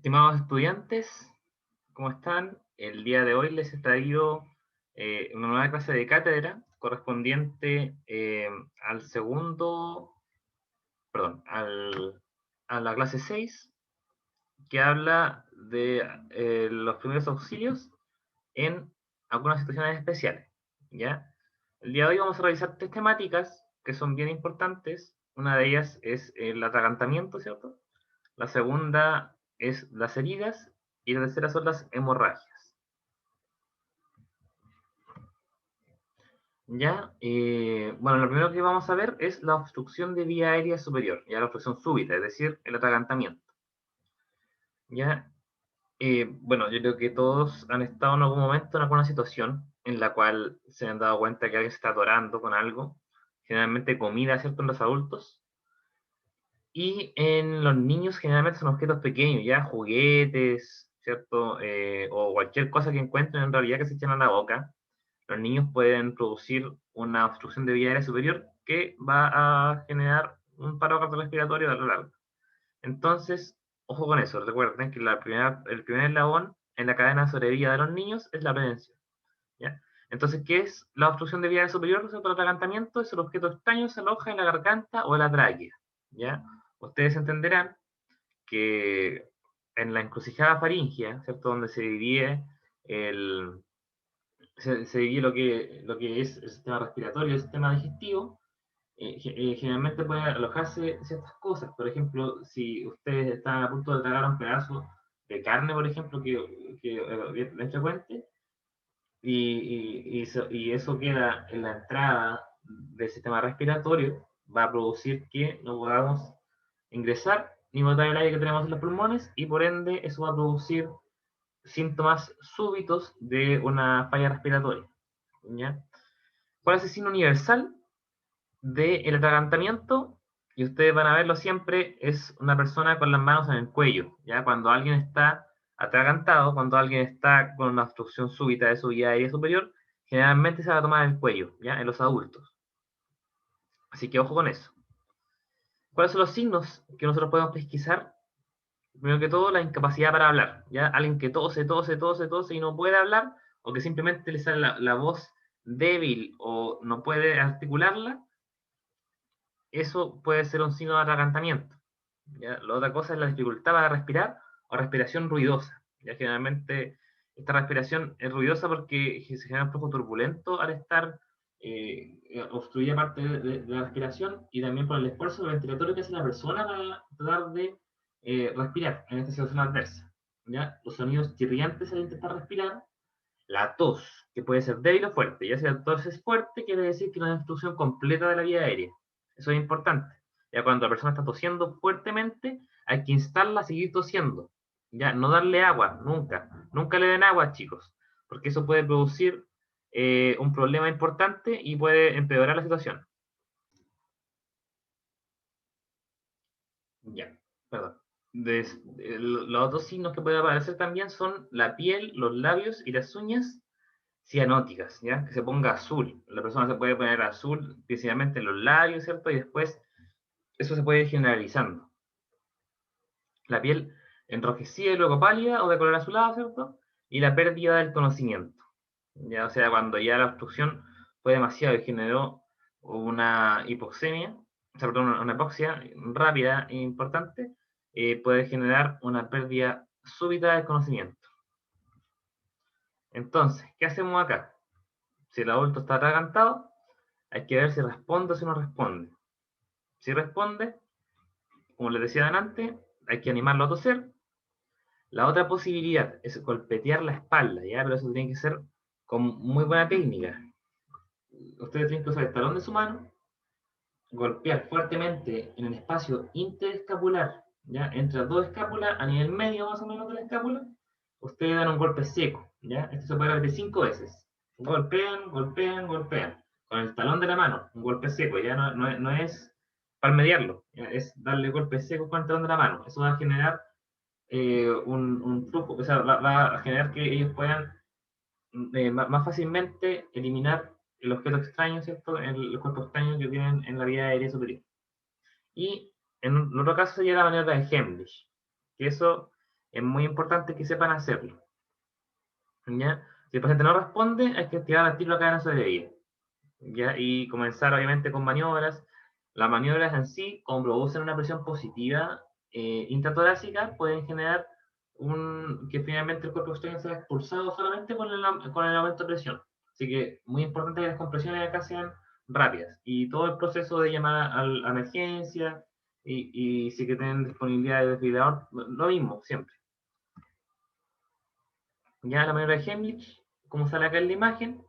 Estimados estudiantes, ¿cómo están? El día de hoy les he traído una nueva clase de cátedra correspondiente al segundo, perdón, a la clase 6, que habla de los primeros auxilios en algunas situaciones especiales, ¿ya? El día de hoy vamos a revisar tres temáticas que son bien importantes. Una de ellas es el atragantamiento, ¿cierto? La segunda es las heridas y la tercera son las hemorragias. Ya, bueno, lo primero que vamos a ver es la obstrucción de vía aérea superior, ya la obstrucción súbita, es decir, el atragantamiento. Ya, bueno, yo creo que todos han estado en algún momento en alguna situación en la cual se han dado cuenta que alguien se está atorando con algo, generalmente comida, ¿cierto? En los adultos. Y en los niños generalmente son objetos pequeños, ya juguetes, ¿cierto? O cualquier cosa que encuentren en realidad que se echan a la boca. Los niños pueden producir una obstrucción de vía aérea superior que va a generar un paro cardiorrespiratorio a lo largo. Entonces, ojo con eso, recuerden que el primer eslabón en la cadena de sobrevida de los niños es la prevención. ¿Ya? Entonces, ¿qué es la obstrucción de vía aérea superior? ¿Es el atragantamiento? Es el objeto extraño se aloja en la garganta o en la tráquea. ¿Ya? Ustedes entenderán que en la encrucijada faríngea, ¿cierto? Donde el, se divide lo que es el sistema respiratorio y el sistema digestivo, generalmente pueden alojarse ciertas cosas. Por ejemplo, si ustedes están a punto de tragar un pedazo de carne, por ejemplo, que es frecuente, y eso queda en la entrada del sistema respiratorio, va a producir que no podamos ingresar ni botar el aire que tenemos en los pulmones, y por ende eso va a producir síntomas súbitos de una falla respiratoria. ¿Ya? ¿Cuál es el signo universal del atragantamiento? Y ustedes van a verlo siempre, es una persona con las manos en el cuello. ¿Ya? Cuando alguien está atragantado, cuando alguien está con una obstrucción súbita de su vía aérea superior, generalmente se va a tomar el cuello, ¿ya? En los adultos. Así que ojo con eso. ¿Cuáles son los signos que nosotros podemos pesquisar? Primero que todo, la incapacidad para hablar. ¿Ya? Alguien que tose y no puede hablar, o que simplemente le sale la voz débil o no puede articularla, eso puede ser un signo de atragantamiento. ¿Ya? La otra cosa es la dificultad para respirar o respiración ruidosa. ¿Ya? Generalmente esta respiración es ruidosa porque se genera un flujo turbulento al estar obstruida parte de la respiración, y también por el esfuerzo ventilatorio que hace la persona para tratar de respirar en esta situación adversa. ¿Ya? Los sonidos chirriantes al intentar respirar, la tos, que puede ser débil o fuerte. Ya si la tos es fuerte, quiere decir que no hay obstrucción completa de la vía aérea. Eso es importante. Ya cuando la persona está tosiendo fuertemente, hay que instarla a seguir tosiendo. Ya no darle agua, nunca. Nunca le den agua, chicos, porque eso puede producir un problema importante y puede empeorar la situación. Ya, perdón. Los otros signos que pueden aparecer también son la piel, los labios y las uñas cianóticas, ¿ya? Que se ponga azul. La persona se puede poner azul, principalmente en los labios, ¿cierto? Y después eso se puede ir generalizando. La piel enrojecida y luego pálida o de color azulado, ¿cierto? Y la pérdida del conocimiento, ¿ya? O sea, cuando ya la obstrucción fue demasiado y generó una hipoxemia, o sea, perdón, una hipoxia rápida e importante, puede generar una pérdida súbita del conocimiento. Entonces, ¿qué hacemos acá? Si el adulto está atragantado, hay que ver si responde o si no responde. Si responde, como les decía antes, hay que animarlo a toser. La otra posibilidad es golpetear la espalda, ¿ya? Pero eso tiene que ser con muy buena técnica. Ustedes tienen que usar el talón de su mano, golpear fuertemente en el espacio interescapular, ¿ya? Entre las dos escápulas, a nivel medio más o menos de la escápula, ustedes dan un golpe seco, ¿ya? Esto se puede repetir 5 veces. Golpean, golpean, golpean. Con el talón de la mano, un golpe seco, ya no es palmediarlo, es darle golpes secos con el talón de la mano. Eso va a generar un flujo, o sea, va a generar que ellos puedan más fácilmente eliminar el objeto extraño, ¿cierto? El cuerpo extraño que tienen en la vía aérea superior. Y en otro caso sería la maniobra de Heimlich, que eso es muy importante que sepan hacerlo. ¿Ya? Si el paciente no responde, hay que activar al tiro la cadena sobrevivir, ¿ya? Y comenzar obviamente con maniobras. Las maniobras en sí, como producen una presión positiva intratorácica, pueden generar que finalmente el cuerpo extraño sea expulsado solamente con el aumento de presión. Así que muy importante que las compresiones acá sean rápidas y todo el proceso de llamada a emergencia y si que tienen disponibilidad de desfibrilador, lo mismo siempre. Ya la maniobra de Heimlich, como sale acá en la imagen,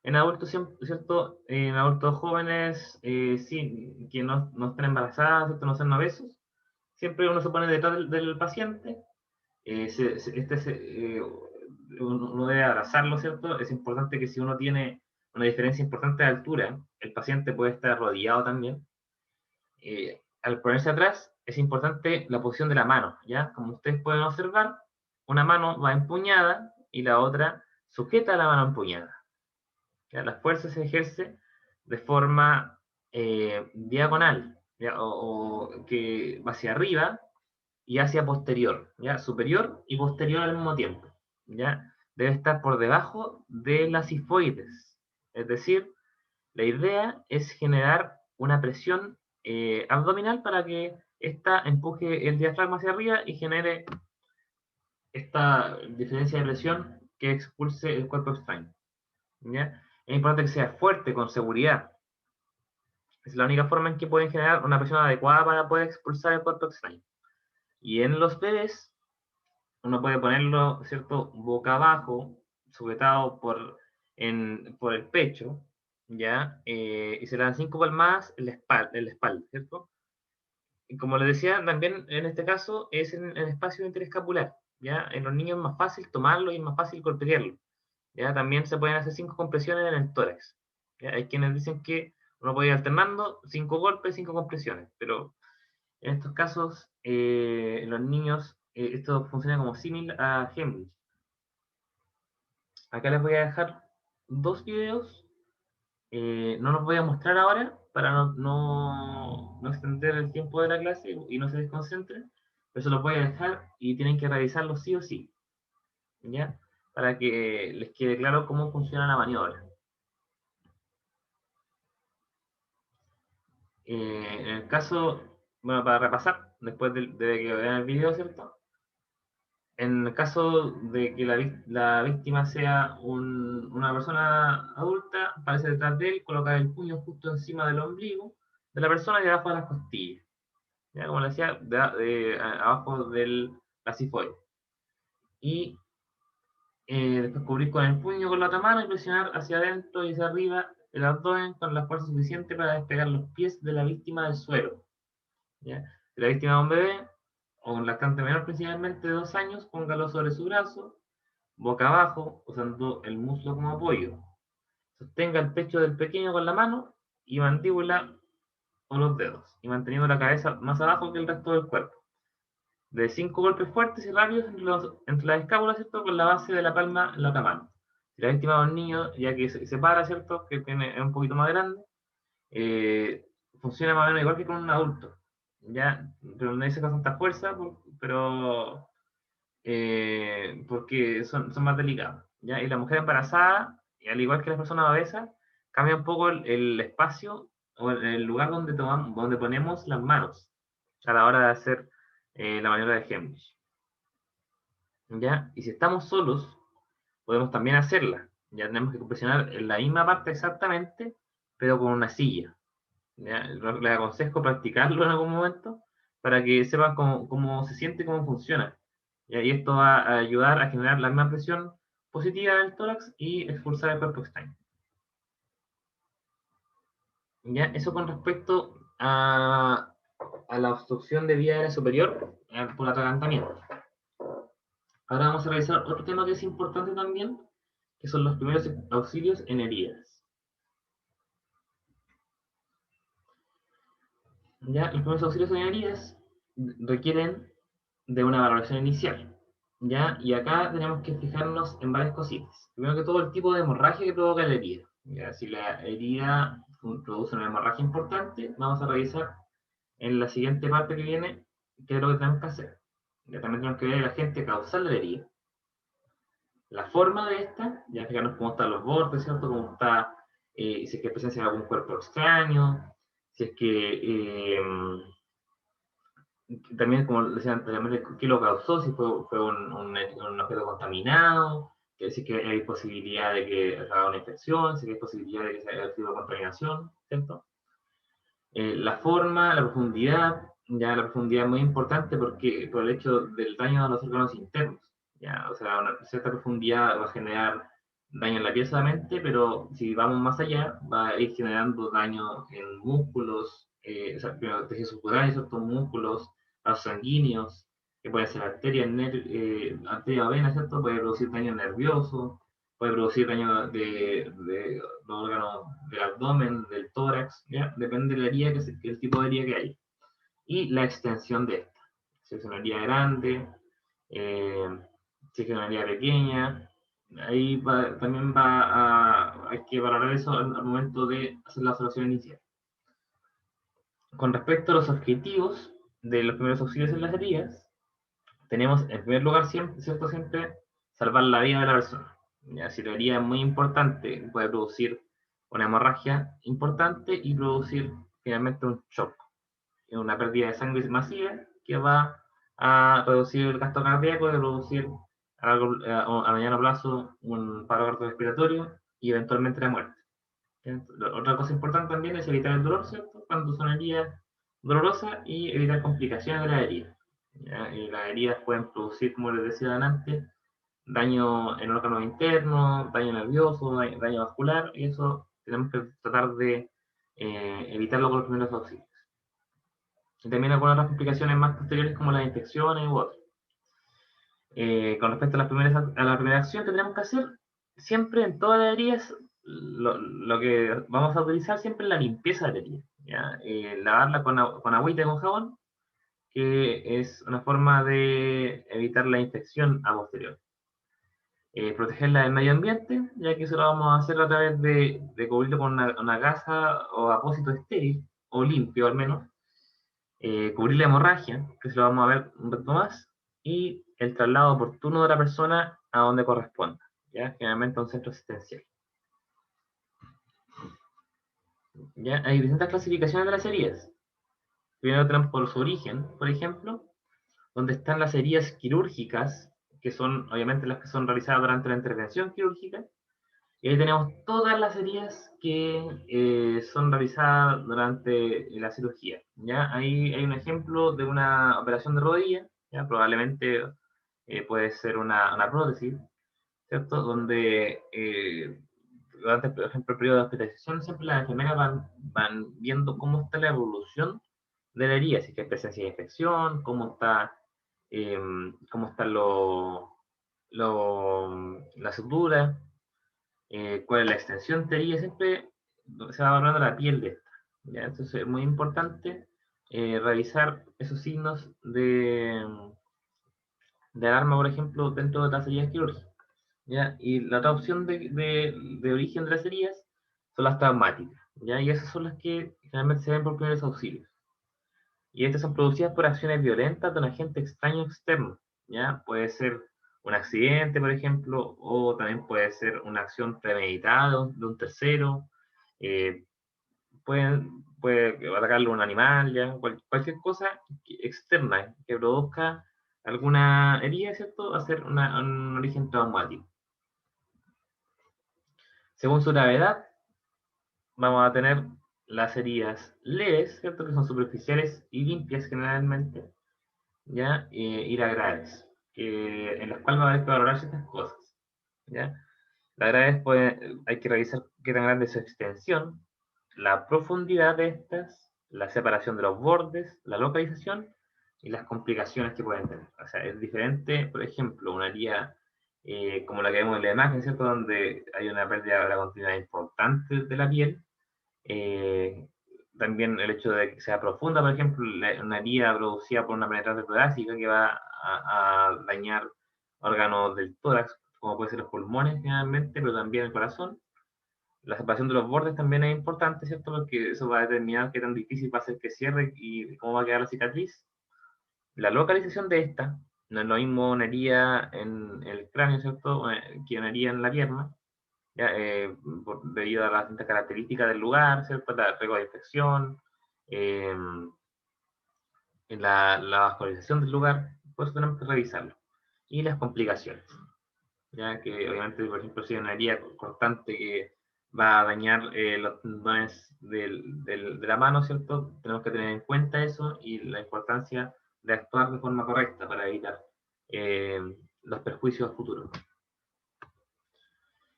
en adultos, ¿cierto? En adultos jóvenes, sí, que no estén embarazadas, ¿cierto? No sean obesos, siempre uno se pone detrás del paciente, uno debe abrazarlo, ¿cierto? Es importante que si uno tiene una diferencia importante de altura, el paciente puede estar arrodillado también. Al ponerse atrás, es importante la posición de la mano, ¿ya? Como ustedes pueden observar, una mano va empuñada y la otra sujeta la mano empuñada. ¿Ya? La fuerza se ejerce de forma diagonal, ¿ya? O que va hacia arriba y hacia posterior, ¿ya? Superior y posterior al mismo tiempo, ¿ya? Debe estar por debajo de la sifoides. Es decir, la idea es generar una presión abdominal para que ésta empuje el diafragma hacia arriba y genere esta diferencia de presión que expulse el cuerpo extraño, ¿ya? Es importante que sea fuerte, con seguridad. Es la única forma en que pueden generar una presión adecuada para poder expulsar el cuerpo extraño. Y en los bebés, uno puede ponerlo, ¿cierto?, boca abajo, sujetado por el pecho, ¿ya? Y se le dan 5 palmadas en la espalda, ¿cierto? Y como les decía, también en este caso es en el espacio interescapular, ¿ya? En los niños es más fácil tomarlo y es más fácil golpearlo, ¿ya? También se pueden hacer 5 compresiones en el tórax, ¿ya? Hay quienes dicen que uno puede ir alternando 5 golpes, 5 compresiones, pero en estos casos, en los niños, esto funciona como símil a Heimlich. Acá les voy a dejar 2 videos, no los voy a mostrar ahora para no extender el tiempo de la clase y no se desconcentren, pero se los voy a dejar y tienen que revisarlos sí o sí, ¿ya? Para que les quede claro cómo funciona la maniobra. En el caso, bueno, para repasar, después de que vean el video, ¿cierto? En el caso de que la víctima sea una persona adulta, aparece detrás de él, colocar el puño justo encima del ombligo de la persona y debajo de las costillas. ¿Ya? Como le decía, abajo del sifoide. Y después cubrir con el puño con la otra mano y presionar hacia adentro y hacia arriba el abdomen con la fuerza suficiente para despegar los pies de la víctima del suelo. ¿Ya? Si la víctima es un bebé o un lactante menor principalmente de 2 años, póngalo sobre su brazo, boca abajo, usando el muslo como apoyo. Sostenga el pecho del pequeño con la mano y mandíbula con los dedos, y manteniendo la cabeza más abajo que el resto del cuerpo. De 5 golpes fuertes y rápidos entre las escápulas, ¿cierto? Con la base de la palma en la otra mano. Si la víctima es un niño, ya que se para, ¿cierto? Que es un poquito más grande, funciona más o menos igual que con un adulto, ¿ya? Pero no dice con tanta fuerza, pero porque son más delicados, ¿ya? Y la mujer embarazada, al igual que las personas obesas, cambia un poco el espacio o el lugar donde ponemos las manos a la hora de hacer la maniobra de Heimlich, ¿ya? Y si estamos solos, podemos también hacerla. Ya tenemos que presionar en la misma parte exactamente, pero con una silla. ¿Ya? Les aconsejo practicarlo en algún momento para que sepan cómo se siente y cómo funciona. ¿Ya? Y esto va a ayudar a generar la misma presión positiva del tórax y expulsar el cuerpo extraño. ¿Ya? Eso con respecto a la obstrucción de vía aérea superior por atragantamiento. Ahora vamos a revisar otro tema que es importante también, que son los primeros auxilios en heridas. ¿Ya? Los primeros auxilios en heridas requieren de una valoración inicial, ¿ya? Y acá tenemos que fijarnos en varias cositas. Primero que todo, el tipo de hemorragia que provoca la herida, ¿ya? Si la herida produce una hemorragia importante, vamos a revisar en la siguiente parte que viene qué es lo que tenemos que hacer. Ya también tenemos que ver el agente causal de la herida. La forma de esta, ya fijarnos cómo están los bordes, ¿cierto? Cómo está, si es que presencia de algún cuerpo extraño, si es que también, como decía anteriormente, qué lo causó, si fue un objeto contaminado, que si que hay posibilidad de que haga una infección, si hay posibilidad de que se haya sido contaminación, ¿cierto? La forma, la profundidad, ya la profundidad es muy importante porque por el hecho del daño a los órganos internos, ya, o sea, una cierta profundidad va a generar daño en la piel solamente, pero si vamos más allá, va a ir generando daño en músculos, o sea, tejidos musculares, ciertos músculos, vasos sanguíneos, que pueden ser arterias, arteria o venas, ¿cierto? Puede producir daño nervioso, puede producir daño de los órganos del abdomen, del tórax, ¿ya? Depende de la herida, que el tipo de herida que hay. Y la extensión de esta. Si es una herida grande, eh, si es una herida pequeña, ahí también hay que valorar eso al momento de hacer la observación inicial. Con respecto a los objetivos de los primeros auxilios en las heridas, tenemos en primer lugar siempre, ¿cierto? Siempre salvar la vida de la persona. ¿Ya? Si la herida es muy importante, puede producir una hemorragia importante y producir finalmente un shock, una pérdida de sangre masiva que va a reducir el gasto cardíaco y producir a mediano plazo un paro cardiorrespiratorio y eventualmente la muerte. Otra cosa importante también es evitar el dolor, ¿cierto? Cuando son heridas dolorosas y evitar complicaciones de la herida. Las heridas pueden producir, como les decía antes, daño en órganos internos, daño nervioso, daño vascular, y eso tenemos que tratar de evitarlo con los primeros auxilios. Y también algunas otras complicaciones más posteriores como las infecciones u otras. Con respecto a, la primera acción que tenemos que hacer, siempre en todas las heridas, lo que vamos a utilizar siempre es la limpieza de la herida. ¿Ya? Lavarla con agüita y con jabón, que es una forma de evitar la infección a posteriori. Protegerla del medio ambiente, ya que eso lo vamos a hacer a través de cubrirlo con una gasa o apósito estéril, o limpio al menos, cubrir la hemorragia, que se lo vamos a ver un rato más, y el traslado oportuno de la persona a donde corresponda, ¿ya? Generalmente a un centro asistencial. ¿Ya? Hay distintas clasificaciones de las heridas. Primero tenemos por su origen, por ejemplo, donde están las heridas quirúrgicas, que son obviamente las que son realizadas durante la intervención quirúrgica. Y ahí tenemos todas las heridas que son realizadas durante la cirugía. ¿Ya? Ahí hay un ejemplo de una operación de rodilla, ¿ya? Probablemente puede ser una prótesis, ¿cierto? Donde durante, por ejemplo, el periodo de hospitalización, siempre las enfermeras van viendo cómo está la evolución de la herida, si es que hay presencia de infección, eh, cómo está la sutura, cuál es la extensión de herida, siempre se va hablando de la piel de esta. ¿Ya? Entonces es muy importante revisar esos signos de alarma, por ejemplo, dentro de las heridas quirúrgicas. ¿Ya? Y la otra opción de origen de las heridas son las traumáticas, ¿ya? Y esas son las que generalmente se ven por primeros auxilios. Y estas son producidas por acciones violentas de un agente extraño externo, ¿ya? Puede ser un accidente, por ejemplo, o también puede ser una acción premeditada de un tercero, eh, puede atacarle un animal, ¿ya? Cualquier cosa externa que produzca alguna herida, ¿cierto? Va a ser un origen traumático. Según su gravedad, vamos a tener las heridas leves, ¿cierto? Que son superficiales y limpias generalmente, ¿ya? Y las graves, en las cuales va a haber que valorar ciertas cosas, ¿ya? Las graves hay que revisar qué tan grande es su extensión, la profundidad de estas, la separación de los bordes, la localización y las complicaciones que pueden tener. O sea, es diferente, por ejemplo, una herida como la que vemos en la imagen, ¿cierto? Donde hay una pérdida de la continuidad importante de la piel. Eh, También el hecho de que sea profunda, por ejemplo, una herida producida por una penetración torácica que va a dañar órganos del tórax, como puede ser los pulmones generalmente, pero también el corazón. La separación de los bordes también es importante, ¿cierto? Porque eso va a determinar qué tan difícil va a ser que cierre y cómo va a quedar la cicatriz. La localización de esta, No es lo mismo una herida en el cráneo, ¿cierto? Que una herida en la pierna, ¿ya? Debido a las distintas características del lugar, ¿cierto? La riesgo de infección, eh, la vascularización del lugar, por eso tenemos que revisarlo. Y las complicaciones, ya que obviamente, por ejemplo, si hay una herida cortante que va a dañar los tendones de la mano, ¿cierto? Tenemos que tener en cuenta eso y la importancia de actuar de forma correcta para evitar eh, los perjuicios futuros.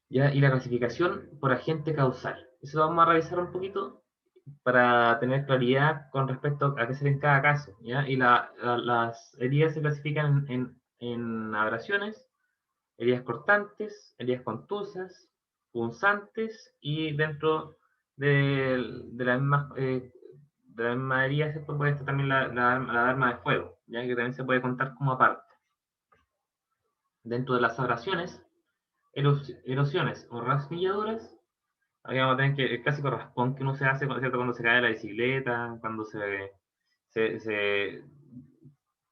¿Ya? Y la clasificación por agente causal. Eso lo vamos a revisar un poquito para tener claridad con respecto a qué se ve en cada caso. ¿Ya? Y las heridas se clasifican en abrasiones, heridas cortantes, heridas contusas, punzantes y dentro de la misma herida se puede estar también la arma de fuego, ya que también se puede contar como aparte. Dentro de las abrasiones, erosiones o rasmilladuras, aquí vamos a tener que el clásico raspón que uno se hace, ¿cierto? Cuando se cae de la bicicleta, cuando se, se,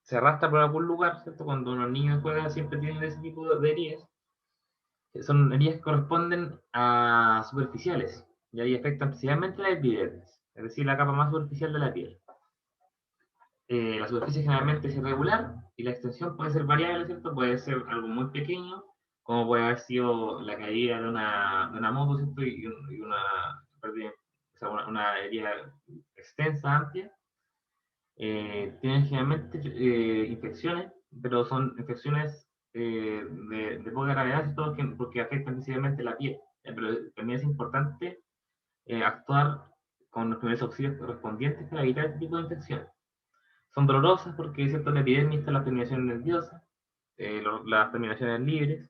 se arrastra por algún lugar, ¿cierto? Cuando unos niños juegan siempre tienen ese tipo de heridas. Son heridas que corresponden a superficiales y ahí afectan principalmente la epidermis, es decir, la capa más superficial de la piel. La superficie generalmente es irregular y la extensión puede ser variable, ¿cierto? Puede ser algo muy pequeño, como puede haber sido la caída de una moto, ¿cierto? Y o sea, una herida extensa, amplia. Tienen generalmente infecciones, pero son infecciones de poca gravedad, ¿cierto? Porque afectan principalmente la piel. Pero también es importante actuar con los primeros auxilios correspondientes para evitar este tipo de infecciones. Son dolorosas porque ¿cierto? La epidermis está las terminaciones nerviosas, las terminaciones libres,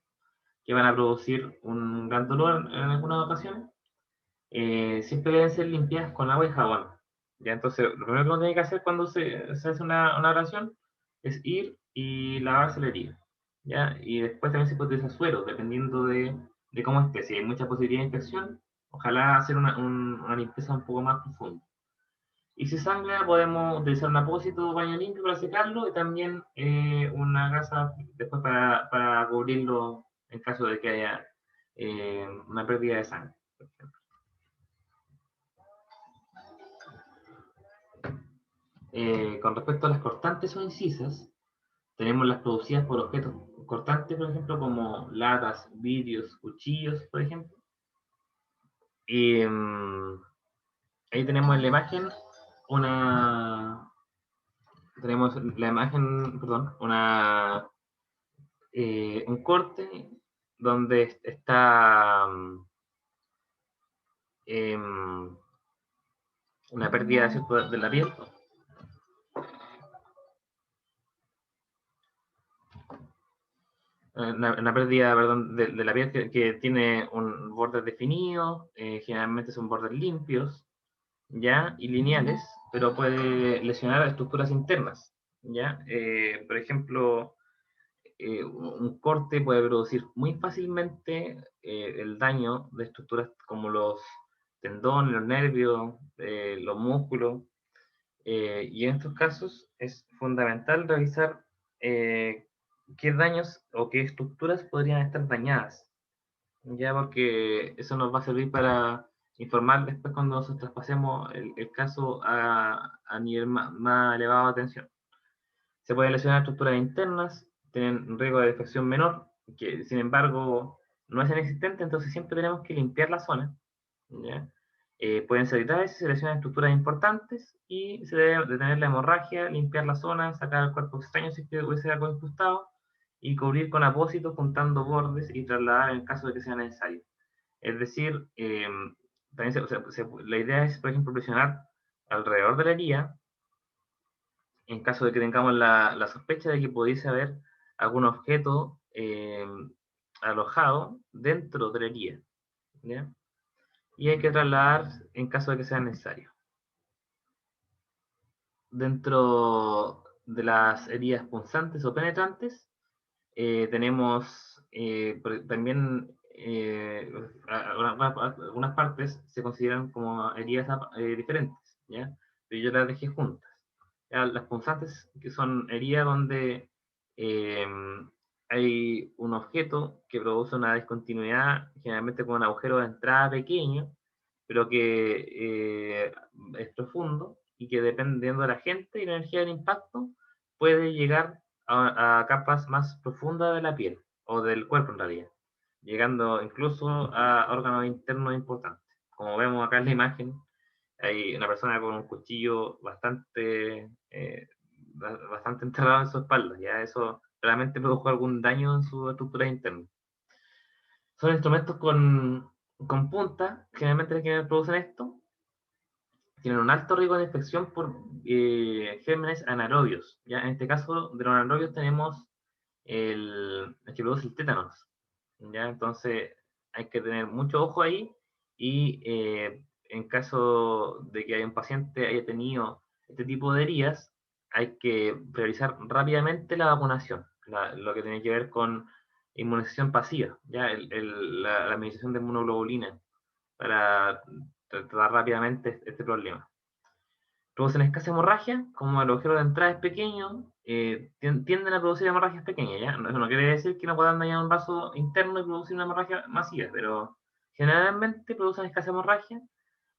que van a producir un gran dolor en algunas ocasiones. Siempre deben ser limpiadas con agua y jabón. ¿Ya? Entonces, lo primero que uno tiene que hacer cuando se hace una oración es ir y lavarse la herida. ¿Ya? Y después también se puede utilizar suero, dependiendo de cómo esté. Si hay mucha posibilidad de infección, ojalá hacer una limpieza un poco más profunda. Y si sangra, podemos utilizar un apósito o baño limpio para secarlo y también una gasa después para cubrirlo en caso de que haya una pérdida de sangre. Con respecto a las cortantes o incisas, tenemos las producidas por objetos cortantes, por ejemplo, como latas, vidrios, cuchillos, por ejemplo. Y ahí tenemos en la imagen una. Tenemos la imagen, perdón, un corte donde está em, una pérdida, ¿cierto? De la piel. Una pérdida, perdón, de la piel que tiene un borde definido, generalmente son bordes limpios, ¿ya? Y lineales, pero puede lesionar a estructuras internas, ¿ya? Por ejemplo, un corte puede producir muy fácilmente el daño de estructuras como los tendones, los nervios, los músculos, y en estos casos es fundamental revisar qué daños o qué estructuras podrían estar dañadas, ya porque eso nos va a servir para informar después cuando nosotros traspasemos el caso a nivel más elevado de atención. Se pueden lesionar estructuras internas, tienen un riesgo de infección menor, que sin embargo no es inexistente, entonces siempre tenemos que limpiar la zona. ¿Ya? Pueden ser irritables si se lesionan estructuras importantes y se debe detener la hemorragia, limpiar la zona, sacar el cuerpo extraño si es que hubiese algo incrustado y cubrir con apósitos juntando bordes y trasladar en caso de que sea necesario. Es decir, también la idea es, por ejemplo, presionar alrededor de la herida en caso de que tengamos la sospecha de que pudiese haber algún objeto alojado dentro de la herida. ¿Ya? Y hay que trasladar en caso de que sea necesario. Dentro de las heridas punzantes o penetrantes, tenemos también algunas partes se consideran como heridas diferentes, ¿ya? Pero yo las dejé juntas. ¿Ya? Las punzantes, que son heridas donde eh, hay un objeto que produce una discontinuidad, generalmente con un agujero de entrada pequeño, pero que es profundo y que dependiendo de la gente y la energía del impacto, puede llegar a capas más profundas de la piel o del cuerpo en realidad, llegando incluso a órganos internos importantes. Como vemos acá en la imagen, hay una persona con un cuchillo bastante enterrado en su espalda, ya eso realmente produjo algún daño en su estructura interna. Son instrumentos con punta, generalmente quienes producen esto, tienen un alto riesgo de infección por gérmenes anaerobios. ¿Ya? En este caso, de los anaerobios tenemos el que produce el tétanos. ¿Ya? Entonces, hay que tener mucho ojo ahí y en caso de que un paciente haya tenido este tipo de heridas, hay que priorizar rápidamente la vacunación, lo que tiene que ver con inmunización pasiva, ¿ya? La administración de inmunoglobulina para tratar rápidamente este problema. Producen escasa hemorragia, como el agujero de entrada es pequeño, tienden a producir hemorragias pequeñas, ¿ya? Eso no quiere decir que no puedan dañar un vaso interno y producir una hemorragia masiva, pero generalmente producen escasa hemorragia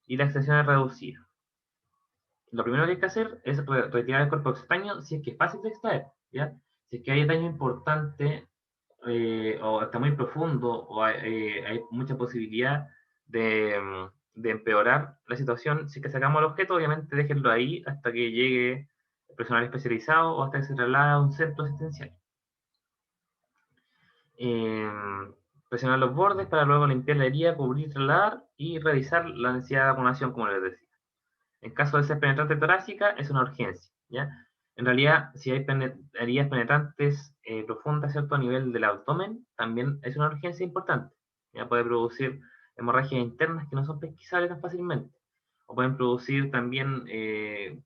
y la extensión es reducida. Lo primero que hay que hacer es retirar el cuerpo extraño si es que es fácil de extraer, ¿ya? Si es que hay daño importante o está muy profundo o hay mucha posibilidad de empeorar la situación, si es que sacamos el objeto, obviamente déjenlo ahí hasta que llegue el personal especializado o hasta que se traslade a un centro asistencial. Eh, Presionar los bordes para luego limpiar la herida, cubrir, trasladar y revisar la necesidad de vacunación, como les decía. En caso de ser penetrante torácica, es una urgencia, ¿ya? En realidad, si hay heridas penetrantes profundas, ¿cierto? A nivel del abdomen, también es una urgencia importante. Ya puede producir hemorragias internas que no son pesquisables tan fácilmente. O pueden producir también, en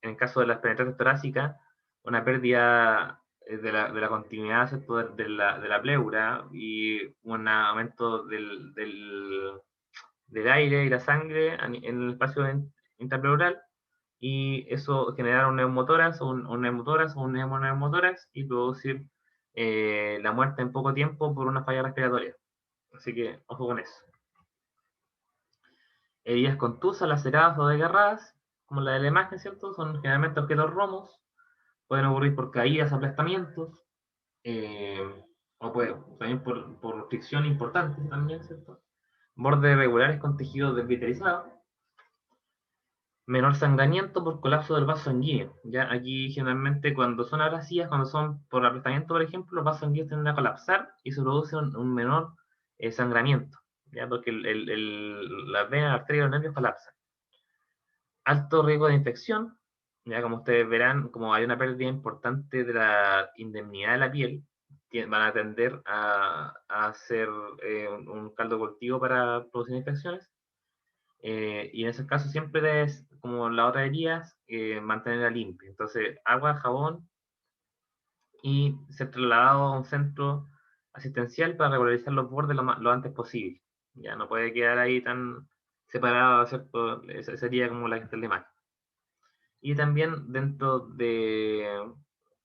el caso de las penetrantes torácicas, una pérdida de la continuidad, ¿cierto? De la pleura y un aumento del aire y la sangre en el espacio intrapleural y eso generar un neumotórax o un neumotórax o un neumoneumotórax y producir la muerte en poco tiempo por una falla respiratoria. Así que ojo con eso. Heridas contusas, laceradas o desgarradas, como la de la imagen, ¿cierto? Son generalmente objetos romos, pueden ocurrir por caídas, aplastamientos, eh, o también por fricción importante también, ¿cierto? Bordes irregulares con tejido desvitalizado, menor sangramiento por colapso del vaso sanguíneo. ¿Ya? Aquí generalmente cuando son abrasivas, cuando son por apretamiento, por ejemplo, los vasos sanguíneos tienden a colapsar y se produce un menor sangramiento, ¿ya? Porque las venas, las arterias y los nervios colapsan. Alto riesgo de infección, ya como ustedes verán, como hay una pérdida importante de la indemnidad de la piel, van a tender a hacer un caldo de cultivo para producir infecciones. Y en esos casos siempre debes, como la otra heridas, mantenerla limpia. Entonces, agua, jabón y ser trasladado a un centro asistencial para regularizar los bordes lo antes posible. Ya no puede quedar ahí tan separado, ¿cierto? Esa sería como la imagen. Y también dentro de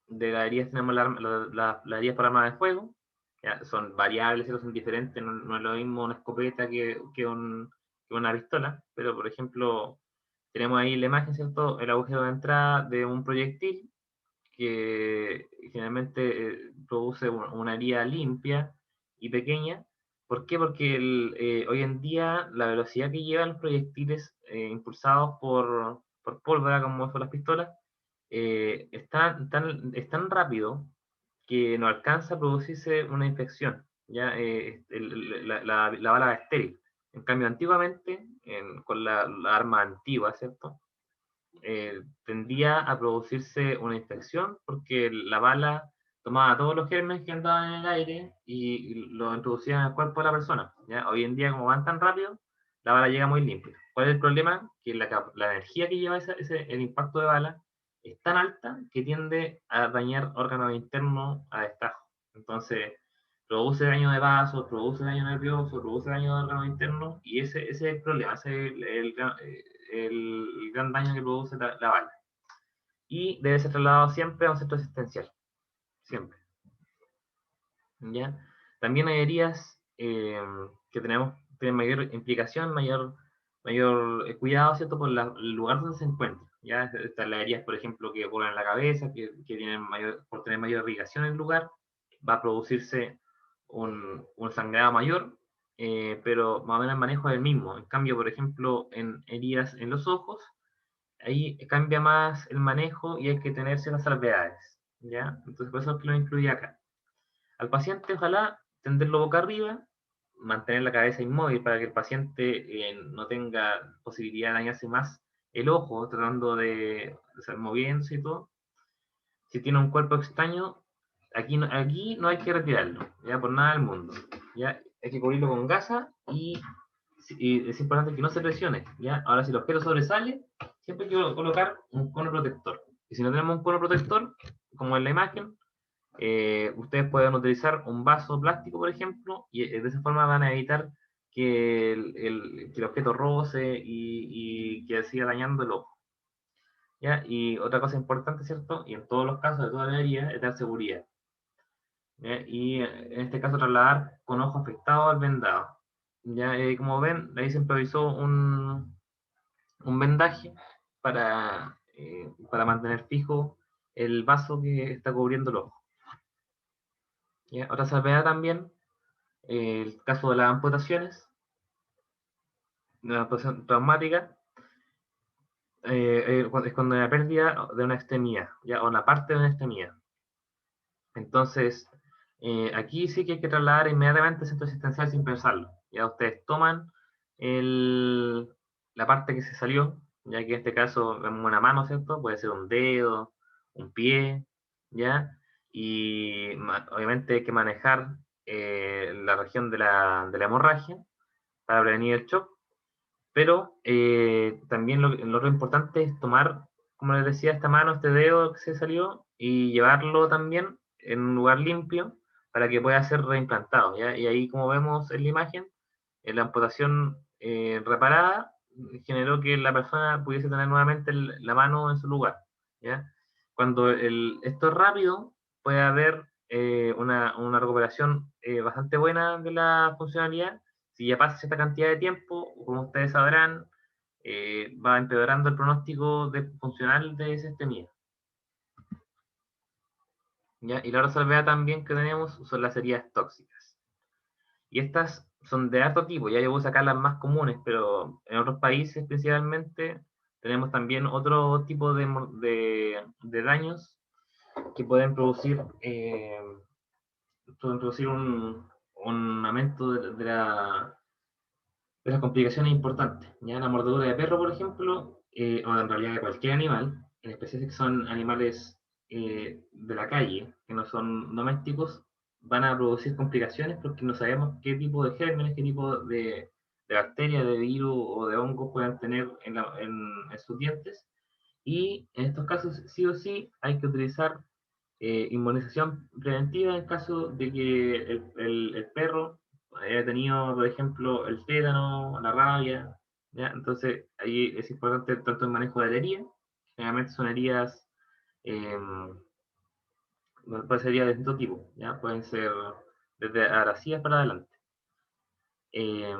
las heridas tenemos las heridas por arma de fuego. Ya, son variables, son diferentes, no es lo mismo una escopeta que una pistola, pero por ejemplo, tenemos ahí la imagen, ¿cierto? El agujero de entrada de un proyectil que generalmente produce una herida limpia y pequeña. ¿Por qué? Porque hoy en día la velocidad que llevan los proyectiles impulsados por pólvora, como son las pistolas, es tan rápido que no alcanza a producirse una infección. ¿Ya? La bala es estéril. En cambio, antiguamente, con la arma antigua, ¿cierto? Tendía a producirse una infección porque la bala tomaba todos los gérmenes que andaban en el aire y los introducía en el cuerpo de la persona. ¿Ya? Hoy en día, como van tan rápido, la bala llega muy limpia. ¿Cuál es el problema? Que la energía que lleva el impacto de bala es tan alta que tiende a dañar órganos internos a destajo. Entonces, produce daño de vasos, produce daño nervioso, produce daño de órganos internos y ese es el problema, ese es el gran daño que produce la bala. y debe ser trasladado siempre a un centro asistencial, siempre. ¿Ya? También hay heridas que tienen mayor implicación, mayor cuidado, ¿cierto? Por el lugar donde se encuentra. ¿Ya? Están las heridas, por ejemplo, que ocurren en la cabeza, que tienen por tener mayor irrigación en el lugar, va a producirse un sangrado mayor, pero más o menos el manejo es el mismo. En cambio, por ejemplo, en heridas en los ojos, ahí cambia más el manejo y hay que tener ciertas salvedades. ¿Ya? Entonces, por eso es que lo incluye acá. Al paciente, ojalá tenderlo boca arriba, mantener la cabeza inmóvil para que el paciente no tenga posibilidad de dañarse más el ojo, tratando de estar moviéndose y todo. Si tiene un cuerpo extraño, aquí no hay que retirarlo, ya por nada del mundo. Ya hay que cubrirlo con gasa y es importante que no se presione. ¿Ya? Ahora, si el objeto sobresale, siempre hay que colocar un cono protector. Y si no tenemos un cono protector, como en la imagen, ustedes pueden utilizar un vaso plástico, por ejemplo, y de esa forma van a evitar que el objeto roce y que siga dañando el ojo. ¿Ya? Y otra cosa importante, ¿cierto? Y en todos los casos de toda la herida es dar seguridad. ¿Ya? Y en este caso trasladar con ojo afectado al vendado. ¿Ya? Como ven, ahí se improvisó un vendaje para mantener fijo el vaso que está cubriendo el ojo. ¿Ya? Otra salvedad también, el caso de las amputaciones, de la amputación traumática, es cuando hay una pérdida de una extremidad, ¿ya? O una parte de una extremidad. Entonces, aquí sí que hay que trasladar inmediatamente al centro asistencial sin pensarlo. Ya ustedes toman la parte que se salió, ya que en este caso vemos una mano, ¿cierto? Puede ser un dedo, un pie, ¿ya? Y obviamente hay que manejar la región de la hemorragia para prevenir el shock, pero también lo otro importante es tomar, como les decía, esta mano, este dedo que se salió, y llevarlo también en un lugar limpio para que pueda ser reimplantado, ¿ya? Y ahí, como vemos en la imagen, la amputación reparada generó que la persona pudiese tener nuevamente la mano en su lugar, ¿ya? Cuando esto es rápido, puede haber una recuperación bastante buena de la funcionalidad. Si ya pasa cierta cantidad de tiempo, como ustedes sabrán, va empeorando el pronóstico funcional de esa estemia. ¿Ya? Y la otra salvedad también que tenemos son las heridas tóxicas. Y estas son de alto tipo, ya yo voy a sacar las más comunes, pero en otros países principalmente tenemos también otro tipo de daños que pueden producir un aumento de las complicaciones importantes. ¿Ya? La mordedura de perro, por ejemplo, o en realidad de cualquier animal, en especial si son animales de la calle, que no son domésticos, van a producir complicaciones porque no sabemos qué tipo de gérmenes, qué tipo de bacterias, de virus o de hongos puedan tener en sus dientes. Y en estos casos, sí o sí, hay que utilizar inmunización preventiva en caso de que el perro haya tenido, por ejemplo, el tétano, la rabia, ¿ya? Entonces, ahí es importante tanto el manejo de la herida, generalmente son heridas, eh, pueden ser heridas de distinto tipo, ¿ya? Pueden ser desde abrasivas para adelante. Eh,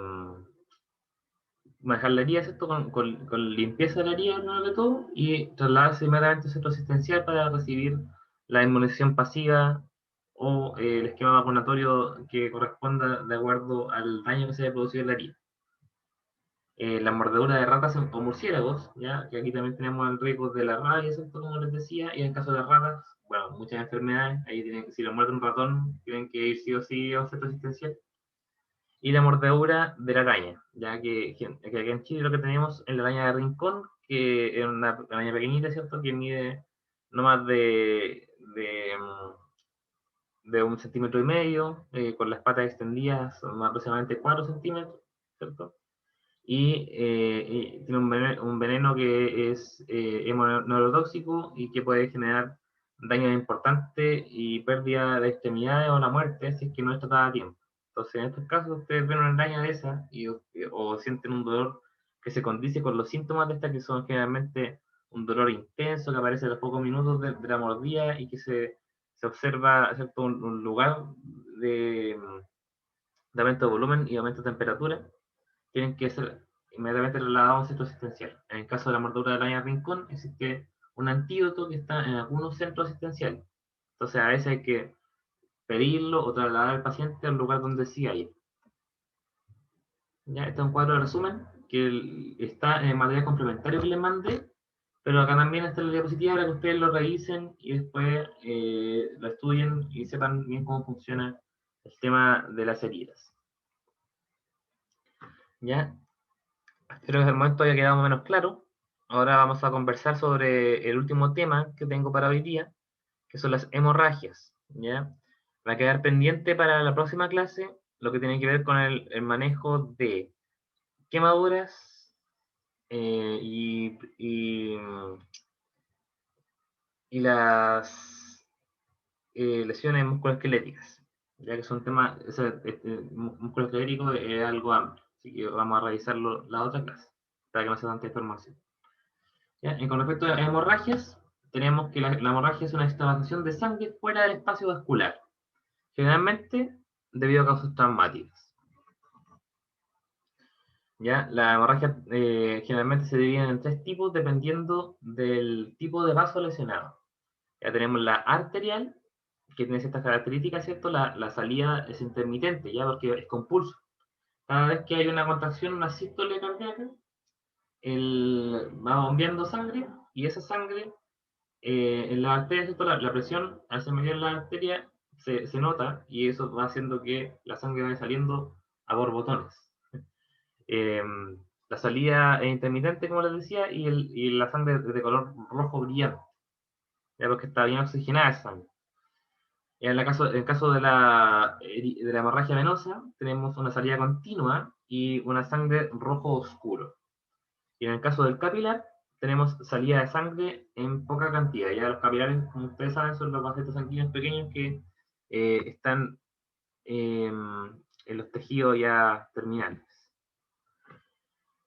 Manejar la herida, ¿cierto? Con limpieza de la herida, primero de todo, y trasladarse inmediatamente al centro asistencial para recibir la inmunización pasiva o el esquema vacunatorio que corresponda de acuerdo al daño que se haya producido en la herida. La mordedura de ratas o murciélagos, ¿ya? Que aquí también tenemos el riesgo de la rabia, ¿cierto? Como les decía, y en el caso de las ratas, bueno, muchas enfermedades, ahí tienen, si lo muerde un ratón, tienen que ir sí o sí a un centro asistencial. Y la mordedura de la araña, ya que aquí en Chile lo que tenemos es la araña de rincón, que es una araña pequeñita, ¿cierto? Que mide no más de 1,5 centímetros, con las patas extendidas, son aproximadamente 4 centímetros, ¿cierto? Y tiene un veneno que es neurotóxico y que puede generar daño importante y pérdida de extremidades o la muerte si es que no es tratada a tiempo. Entonces, en estos casos, ustedes ven una araña de esa o sienten un dolor que se condice con los síntomas de esta, que son generalmente un dolor intenso que aparece a los pocos minutos de la mordida y que se observa, ¿cierto?, un lugar de aumento de volumen y aumento de temperatura, tienen que ser inmediatamente trasladados a un centro asistencial. En el caso de la mordedura de araña rincón, existe un antídoto que está en algunos centros asistenciales. Entonces, a veces hay que pedirlo o trasladar al paciente al lugar donde sí hay. ¿Ya? Este es un cuadro de resumen que está en el material complementario que les mandé, pero acá también está la diapositiva para que ustedes lo revisen y después lo estudien y sepan bien cómo funciona el tema de las heridas. ¿Ya? Espero que el momento haya quedado más o menos claro. Ahora vamos a conversar sobre el último tema que tengo para hoy día, que son las hemorragias. ¿Ya? Va a quedar pendiente para la próxima clase lo que tiene que ver con el manejo de quemaduras y las lesiones musculoesqueléticas, ya que son temas, musculoesquelético es algo amplio, así que vamos a revisarlo la otra clase, para que no sea tanta información. ¿Ya? Y con respecto a hemorragias, tenemos que la hemorragia es una extravasación de sangre fuera del espacio vascular, generalmente debido a causas traumáticas. ¿Ya? La hemorragia generalmente se divide en 3 tipos dependiendo del tipo de vaso lesionado. Ya tenemos la arterial, que tiene ciertas características, ¿cierto? La salida es intermitente, ¿ya? Porque es con pulso. Cada vez que hay una contracción, una sístole cardíaca, va bombeando sangre y esa sangre en la arteria, ¿cierto? La presión al ser mayor en la arteria se nota y eso va haciendo que la sangre vaya saliendo a borbotones. Eh, la salida es intermitente, como les decía, y la sangre es de color rojo brillante, ya porque está bien oxigenada esa sangre. En el caso de la hemorragia venosa, tenemos una salida continua y una sangre rojo oscuro. Y en el caso del capilar, tenemos salida de sangre en poca cantidad. Ya los capilares, como ustedes saben, son los vasos sanguíneos pequeños que están en los tejidos ya terminales.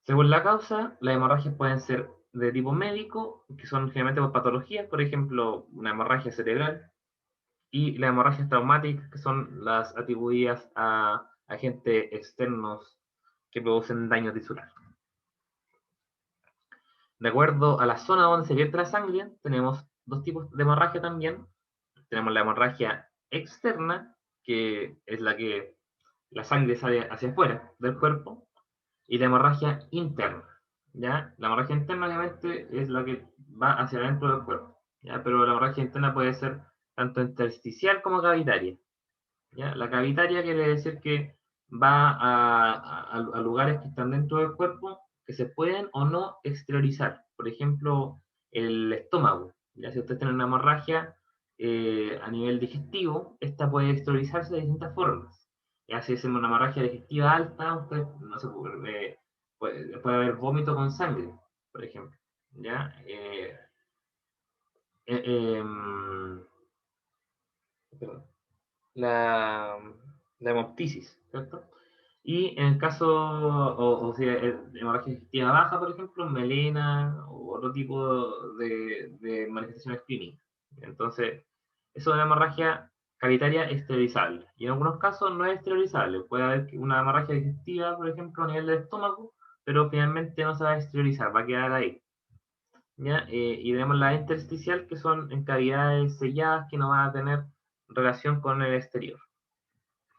Según la causa, las hemorragias pueden ser de tipo médico, que son generalmente por patologías, por ejemplo, una hemorragia cerebral, y las hemorragias traumáticas, que son las atribuidas a agentes externos que producen daño tisular. De acuerdo a la zona donde se vierte la sangre, tenemos 2 tipos de hemorragia también. Tenemos la hemorragia externa, que es la que la sangre sale hacia afuera del cuerpo, y la hemorragia interna. ¿Ya? La hemorragia interna obviamente es la que va hacia adentro del cuerpo, ¿ya? Pero la hemorragia interna puede ser tanto intersticial como cavitaria. ¿Ya? La cavitaria quiere decir que va a lugares que están dentro del cuerpo que se pueden o no exteriorizar. Por ejemplo, el estómago. ¿Ya? Si usted tiene una hemorragia a nivel digestivo, esta puede exteriorizarse de distintas formas. Ya si es una hemorragia digestiva alta, usted no se puede haber vómito con sangre, por ejemplo. ¿Ya? Eh, eh, la, la hemoptisis, ¿cierto? Y en el caso, o sea, hemorragia digestiva baja, por ejemplo, melena o otro tipo de manifestaciones clínicas. Entonces, eso es una hemorragia cavitaria esterilizable. Y en algunos casos no es esterilizable. Puede haber una hemorragia digestiva, por ejemplo, a nivel del estómago, pero finalmente no se va a esterilizar, va a quedar ahí. ¿Ya? Y tenemos la intersticial, que son en cavidades selladas que no van a tener relación con el exterior.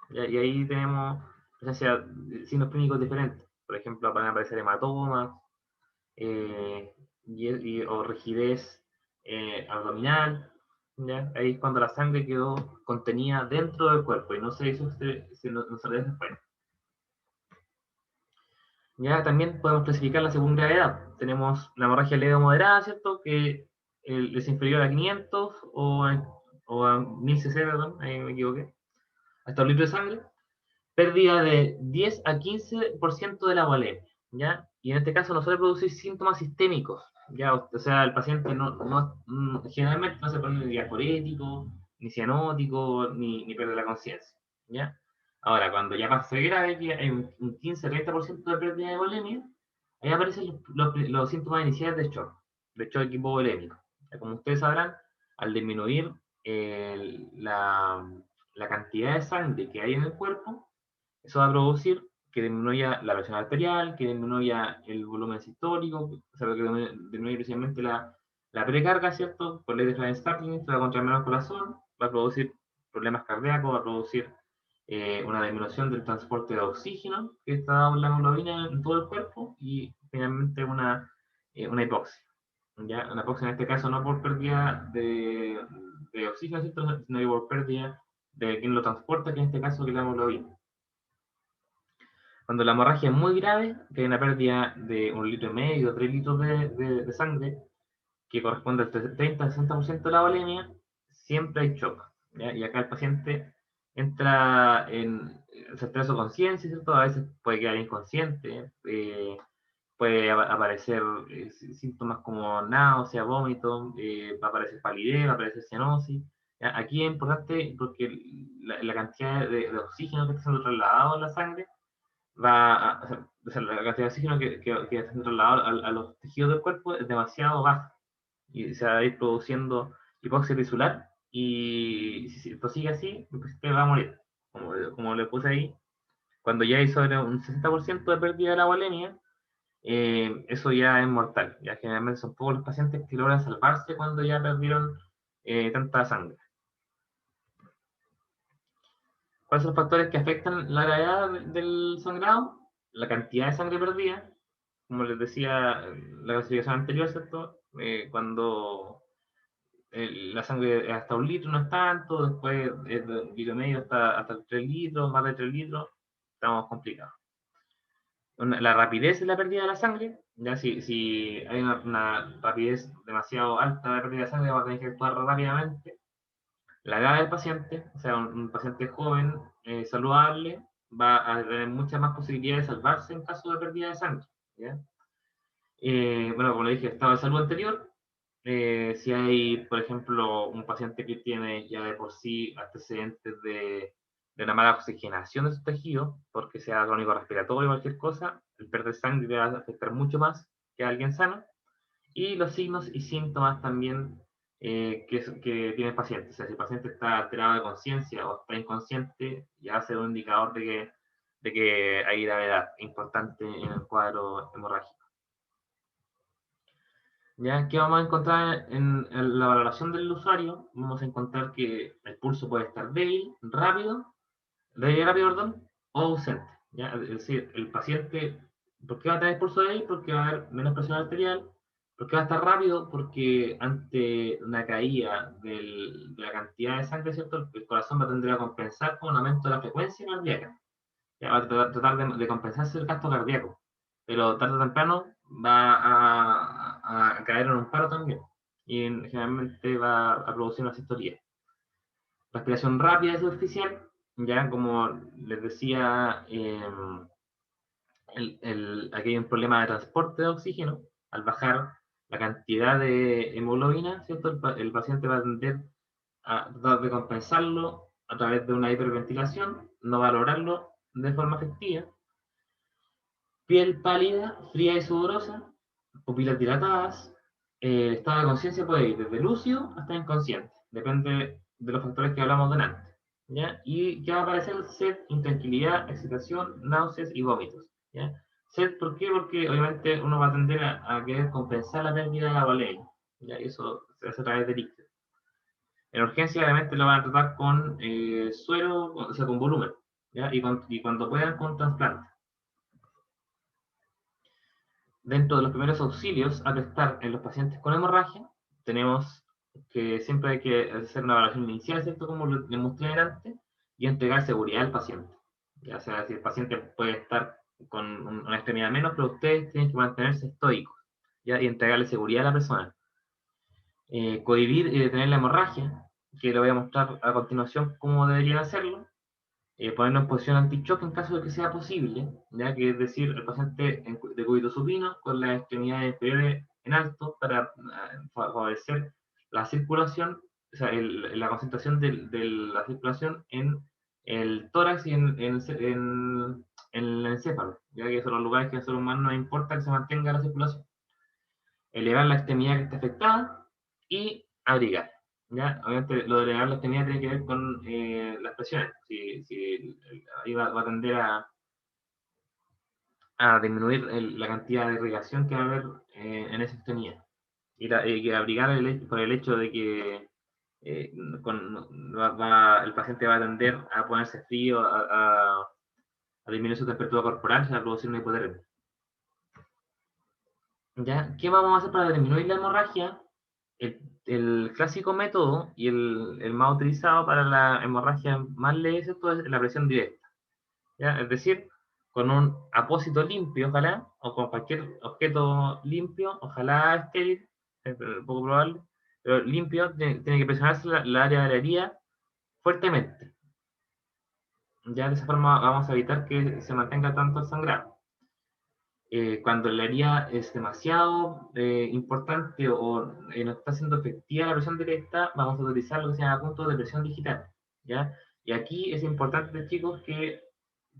¿Ya? Y ahí tenemos presencia de signos clínicos diferentes. Por ejemplo, van a aparecer hematomas o rigidez abdominal. ¿Ya? Ahí es cuando la sangre quedó contenida dentro del cuerpo y no se hizo, no salió desde fuera. Ya también podemos clasificarla según gravedad. Tenemos la hemorragia leve o moderada, ¿cierto? Que es inferior a 500 o a 1000 cc, perdón, ahí me equivoqué, hasta un litro de sangre. Pérdida de 10 a 15% de la volemia, ¿ya? Y en este caso no suele producir síntomas sistémicos, ¿ya? O sea, el paciente generalmente no se pone ni diaforético, ni cianótico, ni pierde la conciencia, ¿ya? Ahora, cuando ya pasa a ser grave, que hay un 15-30% de pérdida de volemia, ahí aparecen los síntomas iniciales de shock, de choque hipovolémico. Como ustedes sabrán, al disminuir la cantidad de sangre que hay en el cuerpo, eso va a producir que disminuya la presión arterial, que disminuya el volumen sistólico, o sea, que disminuya precisamente la precarga, ¿cierto? Por ley de Freiberg-Starling, se va a contraer menos corazón, va a producir problemas cardíacos, va a producir una disminución del transporte de oxígeno que está dado en la hemoglobina en todo el cuerpo y finalmente una hipoxia. ¿Ya? Una hipoxia en este caso no por pérdida de oxígeno, ¿cierto? Sino por pérdida de quien lo transporta, que en este caso es la hemoglobina. Cuando la hemorragia es muy grave, que hay una pérdida de 1,5 litros, 3 litros de sangre, que corresponde al 30-60% de la volemia, siempre hay shock. ¿Ya? Y acá el paciente entra se altera su conciencia, ¿cierto? A veces puede quedar inconsciente, puede aparecer síntomas como náusea, vómito, va a aparecer palidez, va a aparecer cianosis. ¿Ya? Aquí es importante porque la cantidad de oxígeno que está siendo trasladado en la sangre o sea, la cantidad de oxígeno que está siendo trasladado a los tejidos del cuerpo es demasiado baja y se va a ir produciendo hipoxia tisular y si esto sigue así, el paciente va a morir. Como le puse ahí, cuando ya hay sobre un 60% de pérdida de la volemia, eso ya es mortal. Ya generalmente son pocos los pacientes que logran salvarse cuando ya perdieron tanta sangre. ¿Cuáles son los factores que afectan la gravedad del sangrado? La cantidad de sangre perdida, como les decía la clasificación anterior, ¿cierto? Cuando la sangre hasta 1 litro no es tanto, después de 1,5 litros hasta 3 litros, más de 3 litros, estamos complicados. La rapidez de la pérdida de la sangre, ya si hay una rapidez demasiado alta de pérdida de sangre, vamos a tener que actuar rápidamente. La edad del paciente, o sea, un paciente joven, saludable, va a tener muchas más posibilidades de salvarse en caso de pérdida de sangre. ¿Ya? Bueno, como le dije, estado de salud anterior, si hay, por ejemplo, un paciente que tiene ya de por sí antecedentes de una mala oxigenación de su tejido, porque sea crónico respiratorio o cualquier cosa, el perder sangre va a afectar mucho más que a alguien sano. Y los signos y síntomas también que tiene el paciente. O sea, si el paciente está alterado de conciencia o está inconsciente, ya va a ser un indicador de que hay gravedad importante en el cuadro hemorrágico. ¿Ya? ¿Qué vamos a encontrar en la valoración del usuario? Vamos a encontrar que el pulso puede estar débil, rápido, perdón, o ausente. ¿Ya? Es decir, el paciente, ¿por qué va a tener pulso débil? Porque va a haber menos presión arterial. ¿Por qué va a estar rápido? Porque ante una caída de la cantidad de sangre, ¿cierto? El corazón va a tender a compensar con un aumento de la frecuencia cardíaca. Ya va a tratar de compensarse el gasto cardíaco. Pero tarde o temprano va a caer en un paro también. Y generalmente va a producir una sistoría. Respiración rápida y superficial, ya como les decía, aquí hay un problema de transporte de oxígeno. Al bajar la cantidad de hemoglobina, ¿cierto? El paciente va a tender a tratar de compensarlo a través de una hiperventilación, no valorarlo de forma efectiva. Piel pálida, fría y sudorosa, pupilas dilatadas, el estado de conciencia puede ir desde lúcido hasta inconsciente, depende de los factores que hablamos delante. ¿Ya? Y que va a aparecer sed, intranquilidad, excitación, náuseas y vómitos. ¿Ya? Sed, ¿por qué? Porque obviamente uno va a tender a querer compensar la pérdida de la volemia. ¿Ya? Y eso se hace a través de líquido. En urgencia, obviamente, lo van a tratar con suero, o sea, con volumen. ¿Ya? Y cuando puedan, con trasplante. Dentro de los primeros auxilios a prestar en los pacientes con hemorragia, tenemos que siempre hay que hacer una evaluación inicial, ¿cierto? Como les mostré antes, y entregar seguridad al paciente. Ya sea, si el paciente puede estar con una extremidad menos, pero ustedes tienen que mantenerse estoicos, ¿ya? Y entregarle seguridad a la persona. Cohibir y detener la hemorragia, que le voy a mostrar a continuación cómo deberían hacerlo. Ponerlo en posición anti-shock en caso de que sea posible, ya que es decir, el paciente de cúbito supino con las extremidades inferiores en alto para favorecer la circulación, o sea, la concentración de la circulación en el tórax y en el encéfalo, ya que son los lugares que al ser humano no importa que se mantenga la circulación. elevar la extremidad que está afectada y abrigar. ¿Ya? Obviamente lo de elevar la extremidad tiene que ver con las presiones. Si ahí va a tender a disminuir la cantidad de irrigación que va a haber en esa extremidad. Y que abrigar por el hecho de que eh, el paciente va a tender a ponerse frío, a disminuir su temperatura corporal, se va a producir una hipotermia. ¿Ya? ¿Qué vamos a hacer para disminuir la hemorragia? El clásico método y el más utilizado para la hemorragia más leve es la presión directa. ¿Ya? Es decir, con un apósito limpio, ojalá, o con cualquier objeto limpio, ojalá estéril, es poco probable, pero limpio, tiene que presionarse la área de la herida fuertemente. Ya de esa forma vamos a evitar que se mantenga tanto el sangrado. Cuando la herida es demasiado importante o no está siendo efectiva la presión directa, vamos a utilizar lo que se llama puntos de presión digital. ¿Ya? Y aquí es importante, chicos, que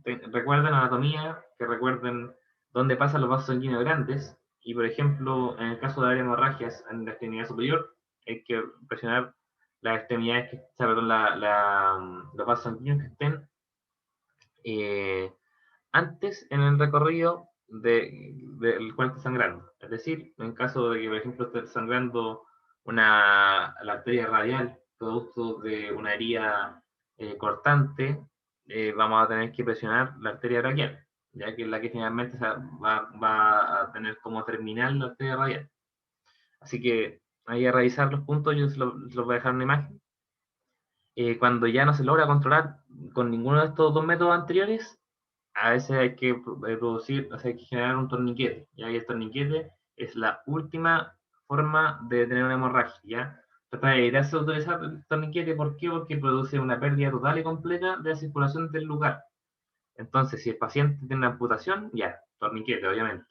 recuerden anatomía, que recuerden dónde pasan los vasos sanguíneos grandes. Y, por ejemplo, en el caso de haber hemorragias en la extremidad superior, hay que presionar las extremidades, perdón, los vasos sanguíneos que estén eh, antes en el recorrido del cual está sangrando. Es decir, en caso de que, por ejemplo, esté sangrando la arteria radial, producto de una herida cortante, vamos a tener que presionar la arteria braquial, ya que es la que finalmente va a tener como terminal la arteria radial. Así que ahí a revisar los puntos, yo se los voy a dejar en una imagen. Cuando ya no se logra controlar con ninguno de estos dos métodos anteriores, a veces hay que producir, o sea, hay que generar un torniquete, ¿ya? Y el torniquete es la última forma de tener una hemorragia, ¿ya? Trata de evitarse utilizar el torniquete, ¿por qué? Porque produce una pérdida total y completa de la circulación del lugar. Entonces, si el paciente tiene una amputación, ya, torniquete, obviamente.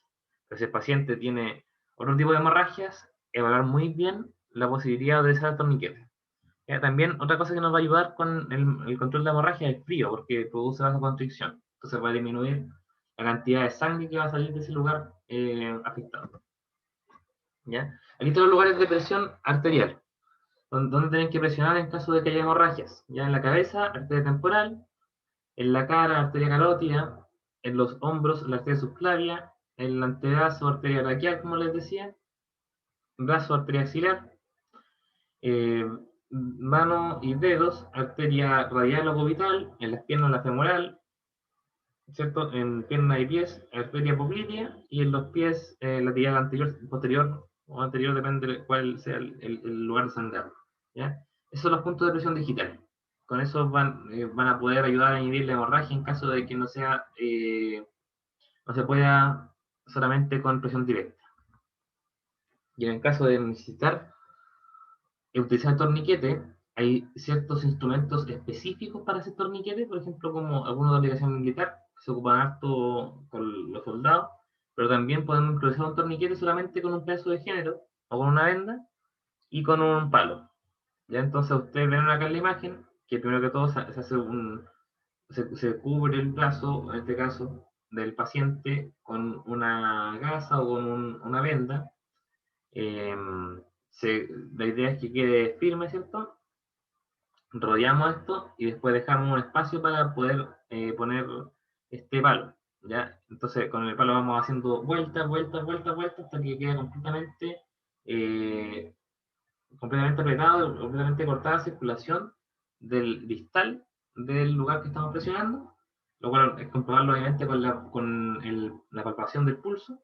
Pero si el paciente tiene otro tipo de hemorragias, evaluar muy bien la posibilidad de utilizar el torniquete. También otra cosa que nos va a ayudar con el control de la hemorragia es el frío, porque produce vasoconstricción. Entonces va a disminuir la cantidad de sangre que va a salir de ese lugar afectado. ¿Ya? Aquí están los lugares de presión arterial, donde tienen que presionar en caso de que haya hemorragias. Ya en la cabeza, arteria temporal, en la cara, arteria carótida, en los hombros, la arteria subclavia, en el antebrazo, arteria braquial, como les decía, brazo, arteria axilar, eh, mano y dedos, arteria radial o cubital, en las piernas la femoral, ¿cierto? En piernas y pies, arteria poplitea, y en los pies la tibial anterior, posterior o anterior, depende de cuál sea el lugar de sangrado. ¿Ya? Esos son los puntos de presión digital. Con eso van a poder ayudar a inhibir la hemorragia en caso de que no se pueda solamente con presión directa. Y en el caso de necesitar utilizar el torniquete, hay ciertos instrumentos específicos para ese torniquete, por ejemplo, como algunos de aplicación militar, que se ocupan harto con los soldados, pero también podemos introducir un torniquete solamente con un pedazo de género, o con una venda, y con un palo. Ya entonces ustedes ven acá en la imagen, que primero que todo se cubre el brazo, en este caso, del paciente con una gasa o con una venda, eh, la idea es que quede firme, ¿cierto? Rodeamos esto y después dejamos un espacio para poder poner este palo, ¿ya? Entonces con el palo vamos haciendo vueltas, vueltas, vueltas, vueltas hasta que quede eh, completamente apretado, completamente cortada la circulación del distal del lugar que estamos presionando, lo cual es comprobarlo obviamente con la palpación del pulso.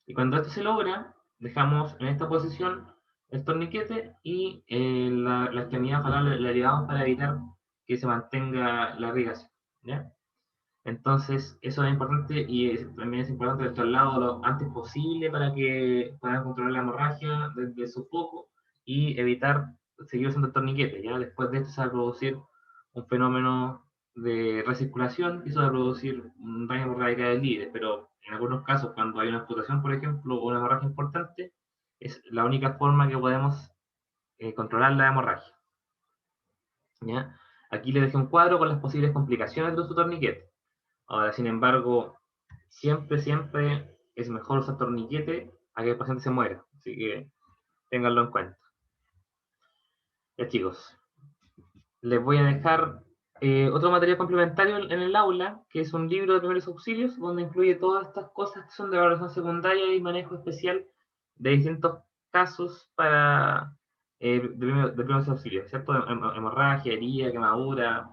Y cuando esto se logra, dejamos en esta posición el torniquete y la extremidad ojalá le ayudamos para evitar que se mantenga la irrigación. ¿Ya? Entonces, eso es importante y también es importante el traslado lo antes posible para que puedan controlar la hemorragia desde su foco y evitar seguir usando el torniquete. ¿Ya? Después de esto se va a producir un fenómeno de recirculación y eso va a producir un daño por radicales libres, pero en algunos casos, cuando hay una amputación, por ejemplo, o una hemorragia importante, es la única forma que podemos controlar la hemorragia. ¿Ya? Aquí les dejé un cuadro con las posibles complicaciones de su torniquete. Ahora, sin embargo, siempre es mejor usar torniquete a que el paciente se muera. Así que ténganlo en cuenta. Ya chicos, les voy a dejar otro material complementario en el aula, que es un libro de primeros auxilios, donde incluye todas estas cosas que son de evaluación secundaria y manejo especial de distintos casos para de primeros auxilios, ¿cierto? Hemorragia, herida, quemadura,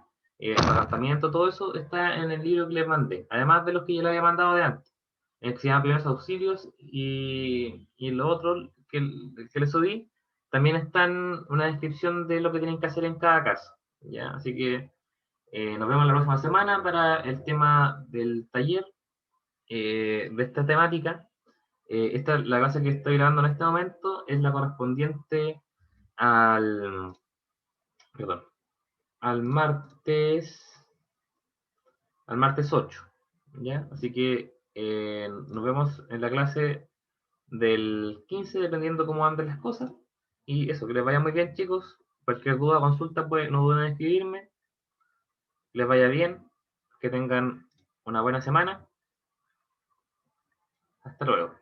atragantamiento, todo eso está en el libro que les mandé, además de los que ya les había mandado de antes, el que se llama primeros auxilios y lo otro que les subí, también está en una descripción de lo que tienen que hacer en cada caso. ¿Ya? Así que nos vemos la próxima semana para el tema del taller de esta temática. La clase que estoy grabando en este momento es la correspondiente al, perdón, al martes, al martes 8. ¿Ya? Así que nos vemos en la clase del 15, dependiendo cómo anden las cosas. Y eso, que les vaya muy bien, chicos. Cualquier duda, consulta, pues no duden en escribirme. Les vaya bien, que tengan una buena semana. Hasta luego.